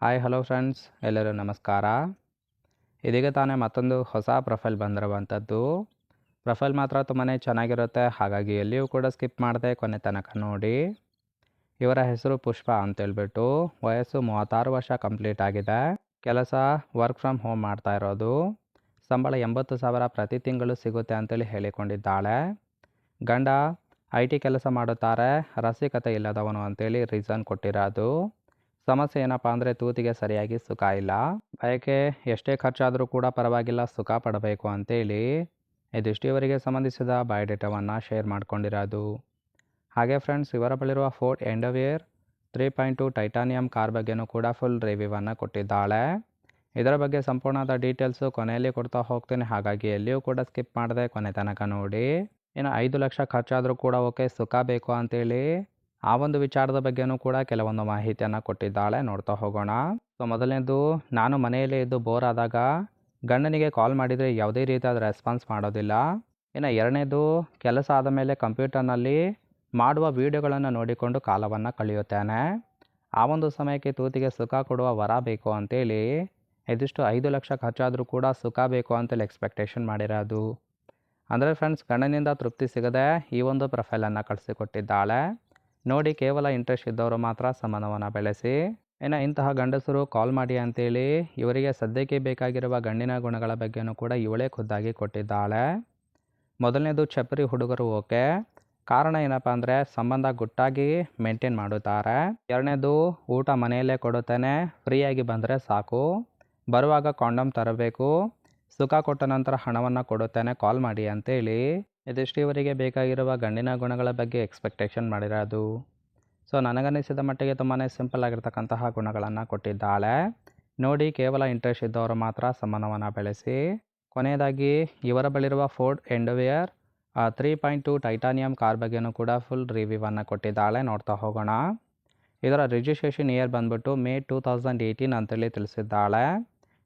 Hi hello friends, ಎಲ್ಲರೂ ನಮಸ್ಕಾರ. ಇದೀಗ ತಾನೇ ಮತ್ತೊಂದು ಹೊಸ ಪ್ರೊಫೈಲ್ ಬಂದಿರುವಂಥದ್ದು. ಪ್ರೊಫೈಲ್ ಮಾತ್ರ ತುಂಬಾ ಚೆನ್ನಾಗಿರುತ್ತೆ, ಹಾಗಾಗಿ ಎಲ್ಲಿಯೂ ಕೂಡ ಸ್ಕಿಪ್ ಮಾಡದೆ ಕೊನೆ ತನಕ ನೋಡಿ. ಇವರ ಹೆಸರು ಪುಷ್ಪ ಅಂತೇಳ್ಬಿಟ್ಟು, ವಯಸ್ಸು 36 ವರ್ಷ ಕಂಪ್ಲೀಟ್ ಆಗಿದೆ. ಕೆಲಸ ವರ್ಕ್ ಫ್ರಮ್ ಹೋಮ್ ಮಾಡ್ತಾ ಇರೋದು. ಸಂಬಳ 80,000 ಪ್ರತಿ ತಿಂಗಳು ಸಿಗುತ್ತೆ ಅಂತೇಳಿ ಹೇಳಿಕೊಂಡಿದ್ದಾಳೆ. ಗಂಡ IT ಕೆಲಸ ಮಾಡುತ್ತಾರೆ, ರಸಿಕತೆ ಇಲ್ಲದವನು ಅಂತೇಳಿ ರೀಸನ್ ಕೊಟ್ಟಿರೋದು. ಸಮಸ್ಯೆ ಏನಪ್ಪ ಅಂದರೆ ತೂತಿಗೆ ಸರಿಯಾಗಿ ಸುಖ ಇಲ್ಲ. ಬಯಕೆ ಎಷ್ಟೇ ಖರ್ಚಾದರೂ ಕೂಡ ಪರವಾಗಿಲ್ಲ, ಸುಖ ಪಡಬೇಕು ಅಂತೇಳಿ ಇದಿಷ್ಟು ಇವರಿಗೆ ಸಂಬಂಧಿಸಿದ ಬಯೋಡೇಟಾವನ್ನು ಶೇರ್ ಮಾಡ್ಕೊಂಡಿರೋದು. ಹಾಗೆ ಫ್ರೆಂಡ್ಸ್, ಇವರ ಬಳಿರುವ ಫೋರ್ಡ್ ಎಂಡೋವಿಯರ್ 3.2 ಟೈಟಾನಿಯಂ ಕಾರ್ ಬಗ್ಗೆನೂ ಕೂಡ ಫುಲ್ ರಿವ್ಯೂವನ್ನು ಕೊಟ್ಟಿದ್ದಾಳೆ. ಇದರ ಬಗ್ಗೆ ಸಂಪೂರ್ಣವಾದ ಡೀಟೇಲ್ಸು ಕೊನೆಯಲ್ಲಿ ಕೊಡ್ತಾ ಹೋಗ್ತೀನಿ, ಹಾಗಾಗಿ ಎಲ್ಲಿಯೂ ಕೂಡ ಸ್ಕಿಪ್ ಮಾಡದೆ ಕೊನೆ ತನಕ ನೋಡಿ. ಇನ್ನು 5 ಲಕ್ಷ ಖರ್ಚಾದರೂ ಕೂಡ ಓಕೆ, ಸುಖ ಬೇಕು ಅಂತೇಳಿ ಆ ಒಂದು ವಿಚಾರದ ಬಗ್ಗೆನೂ ಕೂಡ ಕೆಲವೊಂದು ಮಾಹಿತಿಯನ್ನು ಕೊಟ್ಟಿದ್ದಾಳೆ. ನೋಡ್ತಾ ಹೋಗೋಣ. ಸೊ ಮೊದಲನೇದು, ನಾನು ಮನೆಯಲ್ಲೇ ಇದ್ದು ಬೋರ್ ಆದಾಗ ಗಂಡನಿಗೆ ಕಾಲ್ ಮಾಡಿದರೆ ಯಾವುದೇ ರೀತಿಯಾದ ರೆಸ್ಪಾನ್ಸ್ ಮಾಡೋದಿಲ್ಲ. ಇನ್ನು ಎರಡನೇದು, ಕೆಲಸ ಆದ ಮೇಲೆ ಕಂಪ್ಯೂಟರ್ನಲ್ಲಿ ಮಾಡುವ ವಿಡಿಯೋಗಳನ್ನು ನೋಡಿಕೊಂಡು ಕಾಲವನ್ನು ಕಳೆಯುತ್ತೇನೆ. ಆ ಒಂದು ಸಮಯಕ್ಕೆ ತೂತಿಗೆ ಸುಖ ಕೊಡುವ ವರ ಬೇಕು ಅಂತೇಳಿ ಇದಿಷ್ಟು 5 ಲಕ್ಷ ಖರ್ಚಾದರೂ ಕೂಡ ಸುಖ ಬೇಕು ಅಂತೇಳಿ ಎಕ್ಸ್ಪೆಕ್ಟೇಷನ್ ಮಾಡಿರೋದು. ಅಂದರೆ ಫ್ರೆಂಡ್ಸ್, ಗಂಡನಿಂದ ತೃಪ್ತಿ ಸಿಗದೆ ಈ ಒಂದು ಪ್ರೊಫೈಲನ್ನು ಕಳಿಸಿಕೊಟ್ಟಿದ್ದಾಳೆ. ನೋಡಿ, ಕೇವಲ ಇಂಟ್ರೆಸ್ಟ್ ಇದ್ದವರು ಮಾತ್ರ ಸಂಬಂಧವನ್ನು ಬೆಳೆಸಿ. ಇನ್ನು ಇಂತಹ ಗಂಡಸರು ಕಾಲ್ ಮಾಡಿ ಅಂತೇಳಿ ಇವರಿಗೆ ಸದ್ಯಕ್ಕೆ ಬೇಕಾಗಿರುವ ಗಂಡಿನ ಗುಣಗಳ ಬಗ್ಗೆನೂ ಕೂಡ ಇವಳೇ ಖುದ್ದಾಗಿ ಕೊಟ್ಟಿದ್ದಾಳೆ. ಮೊದಲನೇದು, ಚಪ್ಪರಿ ಹುಡುಗರು ಓಕೆ. ಕಾರಣ ಏನಪ್ಪ ಅಂದರೆ ಸಂಬಂಧ ಗುಟ್ಟಾಗಿ ಮೇಂಟೈನ್ ಮಾಡುತ್ತಾರೆ. ಎರಡನೇದು, ಊಟ ಮನೆಯಲ್ಲೇ ಕೊಡುತ್ತೇನೆ, ಫ್ರೀಯಾಗಿ ಬಂದರೆ ಸಾಕು, ಬರುವಾಗ ಕಾಂಡಮ್ ತರಬೇಕು, ಸುಖ ಕೊಟ್ಟ ನಂತರ ಹಣವನ್ನು ಕೊಡುತ್ತೇನೆ, ಕಾಲ್ ಮಾಡಿ ಅಂತೇಳಿ ಇದಿಷ್ಟು ಇವರಿಗೆ ಬೇಕಾಗಿರುವ ಗಂಡಿನ ಗುಣಗಳ ಬಗ್ಗೆ ಎಕ್ಸ್ಪೆಕ್ಟೇಷನ್ ಮಾಡಿರೋದು. ಸೊ ನನಗನ್ನಿಸಿದ ಮಟ್ಟಿಗೆ ತುಂಬಾ ಸಿಂಪಲ್ ಆಗಿರ್ತಕ್ಕಂತಹ ಗುಣಗಳನ್ನು ಕೊಟ್ಟಿದ್ದಾಳೆ. ನೋಡಿ, ಕೇವಲ ಇಂಟ್ರೆಸ್ಟ್ ಇದ್ದವರು ಮಾತ್ರ ಸಂಬಂಧವನ್ನು ಬೆಳೆಸಿ. ಕೊನೆಯದಾಗಿ, ಇವರ ಬಳಿರುವ ಫೋರ್ಡ್ ಎಂಡೋವಿಯರ್ 3.2 ಟೈಟಾನಿಯಂ ಕಾರ್ ಬಗ್ಗೆನೂ ಕೂಡ ಫುಲ್ ರಿವ್ಯೂವನ್ನು ಕೊಟ್ಟಿದ್ದಾಳೆ. ನೋಡ್ತಾ ಹೋಗೋಣ. ಇದರ ರಿಜಿಸ್ಟ್ರೇಷನ್ ಇಯರ್ ಬಂದ್ಬಿಟ್ಟು ಮೇ 2018 ಅಂತೇಳಿ ತಿಳಿಸಿದ್ದಾಳೆ.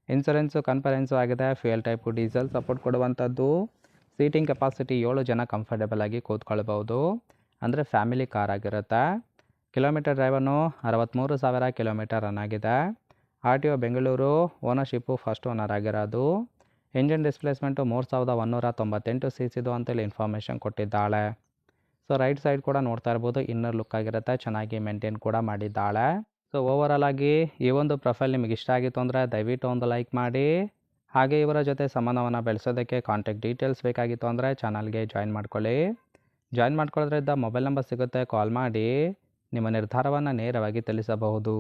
ಇನ್ಸೂರೆನ್ಸು ಕನ್ಫರೆನ್ಸು ಆಗಿದೆ. ಫ್ಯೂಯಲ್ ಟೈಪು ಡೀಸೆಲ್ ಸಪೋರ್ಟ್ ಕೊಡುವಂಥದ್ದು. ಸೀಟಿಂಗ್ ಕೆಪಾಸಿಟಿ 7 ಜನ ಕಂಫರ್ಟೇಬಲ್ ಆಗಿ ಕೂತ್ಕೊಳ್ಬೋದು. ಅಂದರೆ ಫ್ಯಾಮಿಲಿ ಕಾರ್ ಆಗಿರುತ್ತೆ. ಕಿಲೋಮೀಟರ್ ಡ್ರೈವನ್ನು 63,000 ಕಿಲೋಮೀಟರ್ ರನ್ ಆಗಿದೆ. RTO Bengaluru. Ownership first owner ಆಗಿರೋದು. ಇಂಜಿನ್ ಡಿಸ್ಪ್ಲೇಸ್ಮೆಂಟು 3,198 cc ಅಂತೇಳಿ ಇನ್ಫಾರ್ಮೇಷನ್ ಕೊಟ್ಟಿದ್ದಾಳೆ. ಸೊ ರೈಟ್ ಸೈಡ್ ಕೂಡ ನೋಡ್ತಾ ಇರ್ಬೋದು, ಇನ್ನರ್ ಲುಕ್ ಆಗಿರುತ್ತೆ, ಚೆನ್ನಾಗಿ ಮೇಂಟೈನ್ ಕೂಡ ಮಾಡಿದ್ದಾಳೆ. ಸೊ ಓವರಾಲ್ ಆಗಿ ಈ ಒಂದು ಪ್ರೊಫೈಲ್ ನಿಮಗೆ ಇಷ್ಟ ಆಗಿತ್ತು ಅಂದರೆ ದಯವಿಟ್ಟು ಒಂದು ಲೈಕ್ ಮಾಡಿ. ಹಾಗೆ ಇವರ ಜೊತೆ ಸಂಬಂಧವನ್ನು ಬೆಳೆಸೋದಕ್ಕೆ ಕಾಂಟ್ಯಾಕ್ಟ್ ಡೀಟೇಲ್ಸ್ ಬೇಕಾಗಿತ್ತು ಅಂದರೆ ಚಾನಲ್ಗೆ ಜಾಯಿನ್ ಮಾಡ್ಕೊಳ್ಳಿ. ಜಾಯಿನ್ ಮಾಡ್ಕೊಳ್ಳೋದ್ರಿಂದ ಮೊಬೈಲ್ ನಂಬರ್ ಸಿಗುತ್ತೆ, ಕಾಲ್ ಮಾಡಿ ನಿಮ್ಮ ನಿರ್ಧಾರವನ್ನು ನೇರವಾಗಿ ತಿಳಿಸಬಹುದು.